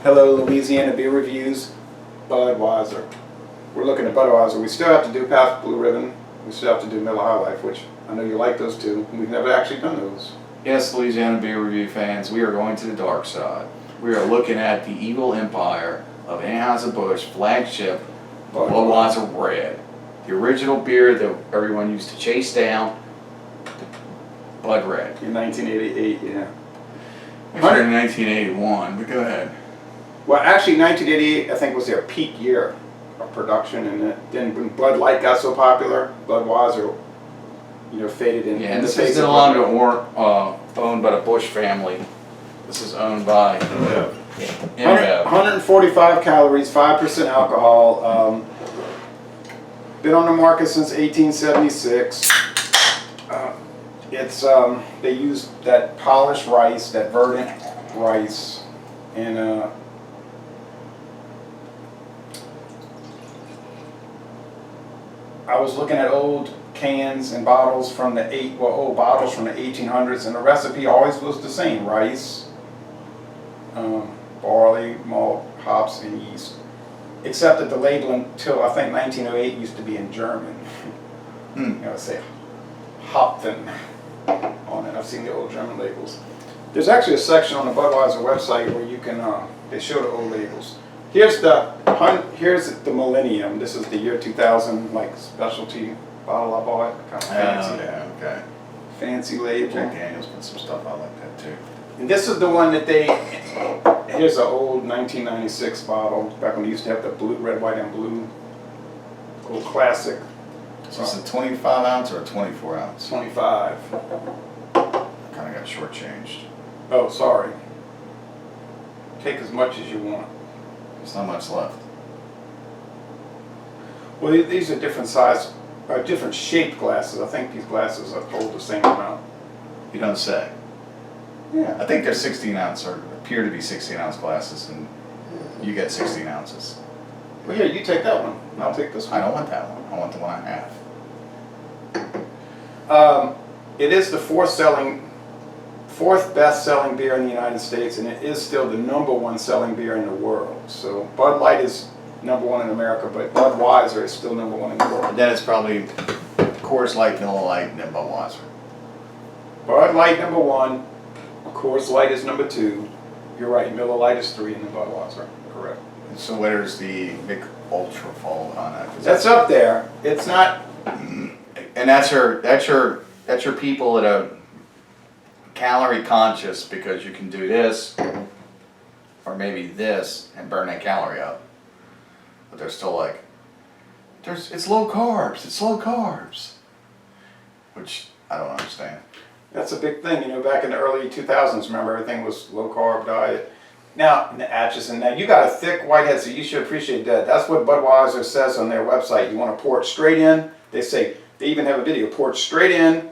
Hello, Louisiana Beer Reviews, Budweiser. We're looking at Budweiser. We still have to do Pabst Blue Ribbon. We still have to do Miller High Life, which I know you like those two. We've never actually done those. Yes, Louisiana Beer Review fans, we are going to the dark side. We are looking at the evil empire of Anheuser-Busch flagship Budweiser Red. The original beer that everyone used to chase down, Bud Red. In 1988, yeah. Actually in 1981, but go ahead. Well, actually, 1988, I think, was their peak year of production, and then when Bud Light got so popular, Budweiser, faded in. Yeah, and this is no longer owned by the Busch family. This is owned by InBev. 145 calories, 5% alcohol. Been on the market since 1876. They use that polished rice, that verdant rice, and I was looking at old cans and bottles from old bottles from the 1800s, and the recipe always was the same: rice, barley, malt, hops, and yeast. Except that the label until I think 1908 used to be in German. Say Hopfen on it. I've seen the old German labels. There's actually a section on the Budweiser website where you can they show the old labels. Here's the Millennium. This is the year 2000, like specialty bottle I bought. Kind of fancy. Oh, yeah, okay. Fancy label. Jack Daniels put some stuff out like that too. And this is the one that here's an old 1996 bottle, back when they used to have the blue, red, white, and blue. Old classic. So it's a 25 ounce or a 24 ounce? 25. Kind of got shortchanged. Oh, sorry. Take as much as you want. There's not much left. Well, these are different size, different shaped glasses. I think these glasses hold the same amount. You don't say. Yeah. I think they're 16 ounce or appear to be 16 ounce glasses, and you get 16 ounces. Well, yeah, you take that one. I'll take this one. I don't want that one. I want the one I have. It is the fourth best-selling beer in the United States, and it is still the #1 selling beer in the world. So Bud Light is #1 in America, but Budweiser is still #1 in the world. And then it's probably Coors Light, Miller Light, and then Budweiser. Bud Light #1, Coors Light is #2. You're right, Miller Light is 3, and then Budweiser. Correct. So where's the big ultra fold on that? That's up there. It's not. And that's your people that are calorie conscious, because you can do this or maybe this and burn that calorie up. But they're still like, it's low carbs. It's low carbs, which I don't understand. That's a big thing, back in the early 2000s, remember, everything was low-carb diet. Now, Atchison, now you got a thick whitehead, so you should appreciate that. That's what Budweiser says on their website. You want to pour it straight in. They say, they even have a video, pour it straight in,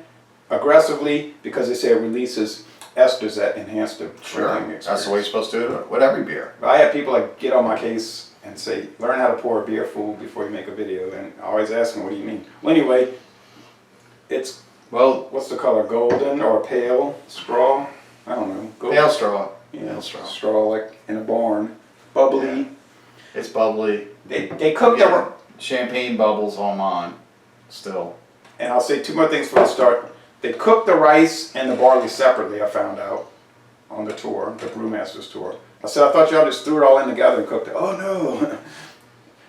aggressively, because they say it releases esters that enhance the drinking experience. That's the way you're supposed to do it with every beer. But I have people that get on my case and say, learn how to pour a beer, fool, before you make a video. And I always ask them, what do you mean? Well, anyway, it's... Well, what's the color? Golden or pale straw? I don't know. Golden. Pale straw. Yeah, pale straw. Straw like in a barn. Bubbly. Yeah. It's bubbly. They cook the champagne bubbles on mine still. And I'll say two more things before we start. They cook the rice and the barley separately, I found out on the tour, the Brewmaster's tour. I said, I thought y'all just threw it all in together and cooked it. Oh no.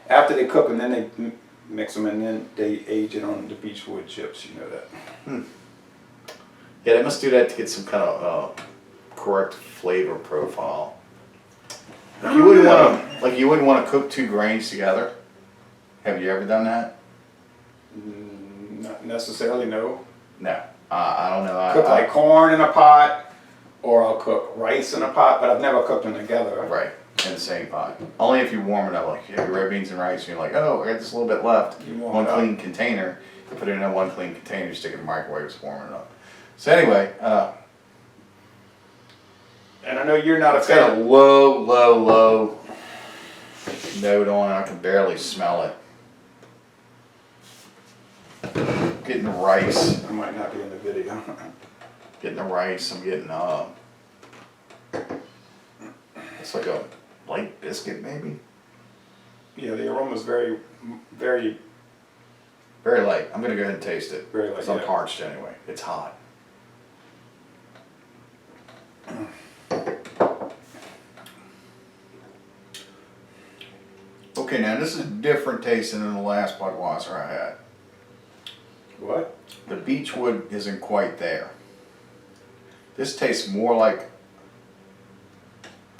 After they cook them, then they mix them, and then they age it on the beechwood chips. You know that. Yeah, they must do that to get some kind of correct flavor profile. Like you wouldn't want to cook 2 grains together. Have you ever done that? Not necessarily, no. No, I don't know. Cook like corn in a pot, or I'll cook rice in a pot, but I've never cooked them together. Right. In the same pot. Only if you warm it up, like you have your red beans and rice, and you're like, oh, I got just a little bit left. One clean container. You put it in that one clean container, you stick it in the microwave, it's warming it up. So anyway, and I know you're not a it's got a fan. low note on it. I can barely smell it. Getting the rice. I might not be in the video. Getting the rice. I'm getting It's like a light biscuit maybe. Yeah, the aroma's very, very, Very light. I'm gonna go ahead and taste it. very light. Because I'm Yeah. parched anyway. It's hot. Okay, now this is different tasting than the last Budweiser I had. What? The Beechwood isn't quite there. This tastes more like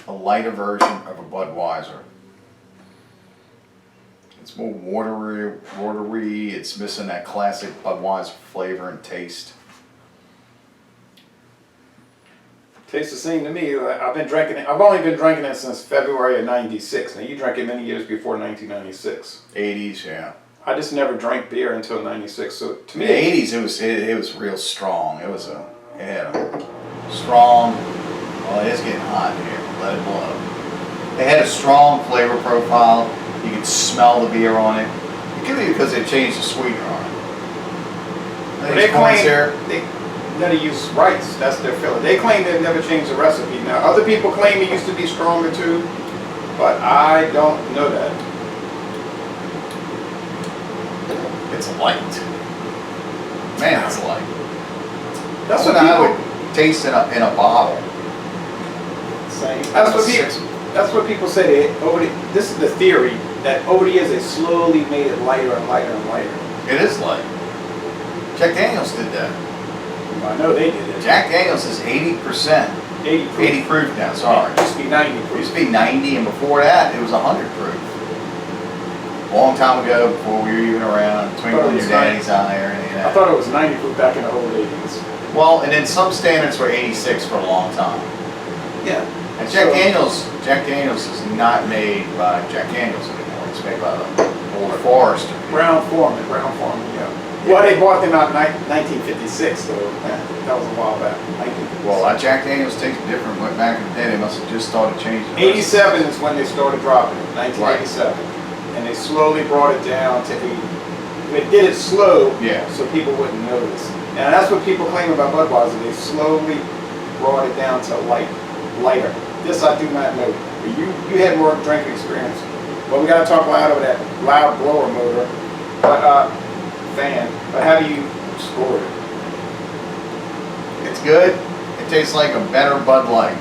a lighter version of a Budweiser. It's more watery. It's missing that classic Budweiser flavor and taste. Tastes the same to me. I've been drinking it. I've only been drinking it since February of '96. Now you drank it many years before 1996. 80s, yeah. I just never drank beer until '96. So to In me, the 80s, it was real strong. It had a strong. Well, it is getting hot in here. Let it blow. It had a strong flavor profile. You could smell the beer on it. It could be because they changed the sweetener on it. they claim here. they never use rice. That's their filler. They claim they've never changed the recipe. Now other people claim it used to be stronger too, but I don't know that. It's light. Man, it's light. That's I what wonder how it people would taste in a bottle. say. That's what people say. This is the theory that over the years they slowly made it lighter and lighter and lighter. It is light. Jack Daniels did that. I know they did it. Jack Daniels is 80%. 80 proof. 80 proof now, sorry. It used to be 90 It proof. used to be 90, and before that, it was 100 proof. Long time ago, before we were even around, Twinkle in Your Daddy's Eye or anything I like that. thought it was 90 proof back in the old 80s. Well, and then some standards were 86 for a long time. Yeah. And Jack Daniels is not made by Jack Daniels anymore. It's made by the Old Forester. Brown Foreman, yeah. Well, they bought them out in 1956, so that was a while back. 1956. Well, Jack Daniels tastes different. But back in the day, they must have just started changing. the 87 is when they started dropping it, 1987. And they slowly brought it down to 80. They did it slow, Yeah. so people wouldn't notice. And that's what people claim about Budweiser. They slowly brought it down to lighter. This I do not know. You had more drinking experience. Well, we got to talk loud over that loud blower motor. But fan. But how do you score it? It's good. It tastes like a better Bud Light.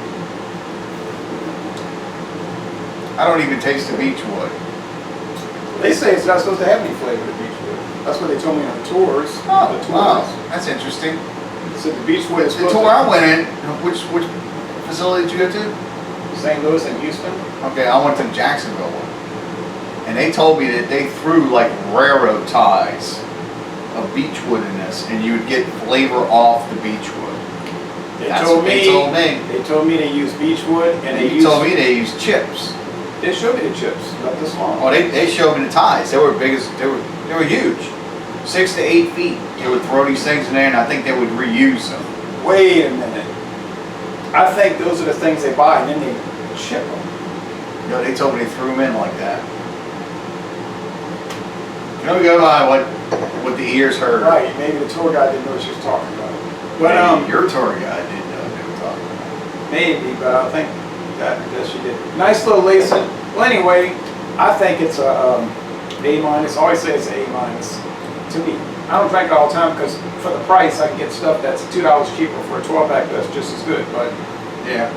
I don't even taste the Beechwood. They say it's not supposed to have any flavor, the Beechwood. That's what they told me on the tours. Oh, The tours. wow. That's interesting. So the Beechwood is The supposed tour to I went in, which facility did you go to? St. Louis and Houston. Okay, I went to the Jacksonville one. And they told me that they threw like railroad ties of Beechwood in this, and you would get flavor off the Beechwood. They That's told what me. they told me. They told me they use Beechwood and And they they use. told me they used chips. They showed me the chips, about this long. Oh, they showed me the ties. They were big as they were huge, 6 to 8 feet. They would throw these things in there, and I think they would reuse them. Wait a minute. I think those are the things they buy and then they ship them. You know, they told me they threw them in like that. You know, we go by what the ears heard. Right, maybe the tour guide didn't know what she was talking about. But But your tour guide didn't know what they were talking about. maybe, but I think that she did. Nice little lacing. Well, anyway, I think it's a A minus. I always say it's a A minus to me. I don't drink it all the time because for the price I can get stuff that's $2 cheaper for a 12-pack that's just as good. But Yeah.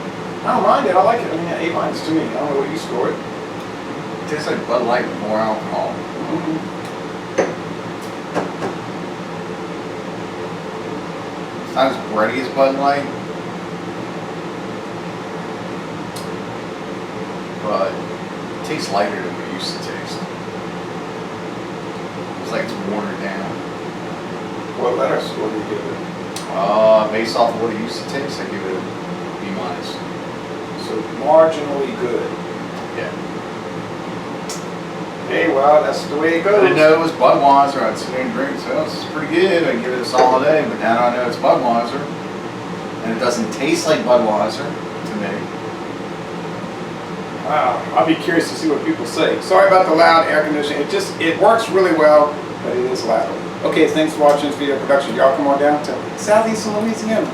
I don't mind it. I like it. I mean, A minus to me. I don't know what you score it. It tastes like Bud Light with more alcohol. It's not as bready as Bud Light, but it tastes lighter than what it used to taste. It's like it's watered down. What letter score do you give it? Based off of what it used to taste, I give it a B minus. So marginally good. Yeah. Hey, well, that's the way it I goes. didn't know it was Budweiser. I'd sit there and drink, so this is pretty good. I'd give it a solid A, but now I know it's Budweiser. And it doesn't taste like Budweiser to me. Wow, I'll be curious to see what people say. Sorry about the loud air conditioning. It works really well, but it is loud. Okay, thanks for watching this video production. Y'all come on down to southeastern Louisiana.